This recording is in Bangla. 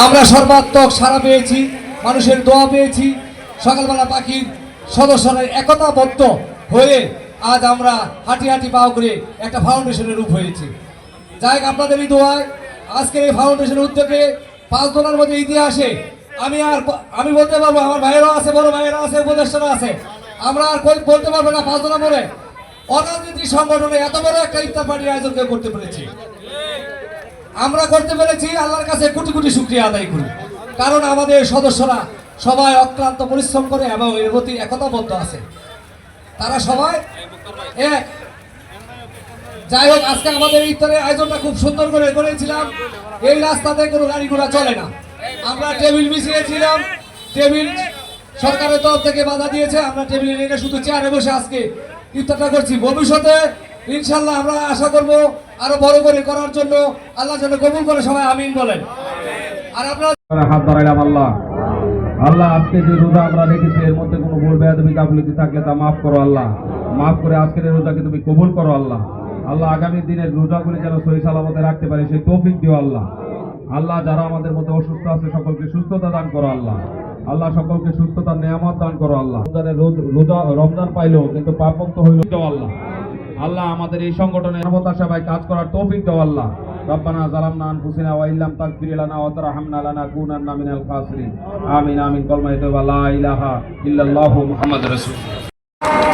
আমরা সর্বাত্মক সাড়া পেয়েছি, মানুষের দোয়া পেয়েছি। সকালবেলা পাখির সদস্যরা একতাবদ্ধ হয়ে আজ আমরা হাঁটি হাঁটি পাও করে একটা ফাউন্ডেশনের রূপ হয়েছি। যাই হোক, আপনাদের এই দোয়ায় আজকের এই ফাউন্ডেশনের উদ্যোগে 5 দলের মধ্যে ইতিহাসে আমি বলতে পারবো, আমার ভাইয়েরাও আছে, বড় ভাইয়েরা আছে, উপদেষ্টারা আছে, আমরা আর বলতে পারবো না 5 দলের পরে অরাজনৈতিক সংগঠনে এত বড় একটা ইফতার পার্টির আয়োজন করতে পেরেছি। আমরা করতে পেরেছি, আল্লাহর কাছে কোটি কোটি শুকরিয়া আদায় করি। কারণ আমাদের সদস্যরা সবাই অক্লান্ত পরিশ্রম করে এবং এর প্রতি একতাবদ্ধ আছে, তারা সবাই এক। যাই হোক, আজকে আমাদের ইফতারের আয়োজনটা খুব সুন্দর করে করেছিলাম। এই রাস্তাতে কোনো গাড়ি ঘোড়া চলে না, আমরা টেবিল বিছিয়েছিলাম, টেবিল সরকারের তরফ থেকে বাধা দিয়েছে, আমরা টেবিলে নিয়ে শুধু চেয়ারে বসে আজকে ইফতারটা করছি। ভবিষ্যতে ইনশাল্লাহ আমরা আশা করব আরো বড় করে করার জন্য, আল্লাহ যেন কবুল করে, সবাই আমিন বলেন। আর আপনারা হাত বাড়াইলাম। আল্লাহ আল্লাহ আজকে যে রোজা আমরা রেখেছি এর মধ্যে কোনো ভুল বেয়াদবি গাফিলতি থাকলে তা মাফ করো আল্লাহ, মাফ করে আজকের এই রোজাকে তুমি কবুল করো আল্লাহ। আল্লাহ আগামী দিনের রোজাগুলি যেন সহি সালামতে রাখতে পারি সেই তৌফিক দিও আল্লাহ। আল্লাহ যারা আমাদের মধ্যে অসুস্থ আছে সকলকে সুস্থতা দান করো আল্লাহ। আল্লাহ সকলকে সুস্থতার নেয়ামত দান করো আল্লাহ। রোজা রমজান পাইলো কিন্তু পাপমুক্ত হইল আল্লাহ। আল্লাহ আমাদের এই সংগঠনের মানবতার সেবায় কাজ করার তৌফিক দাও আল্লাহ। রব্বানা যালামনা আনফুসানা ওয়া ইল্লাম তাগফির লানা ওয়া তারহামনা লানাকুনান্না মিনাল খাসিরিন। আমিন আমিন। কলমা লা ইলাহা ইল্লাল্লাহু মুহাম্মাদুর রাসূলুল্লাহ।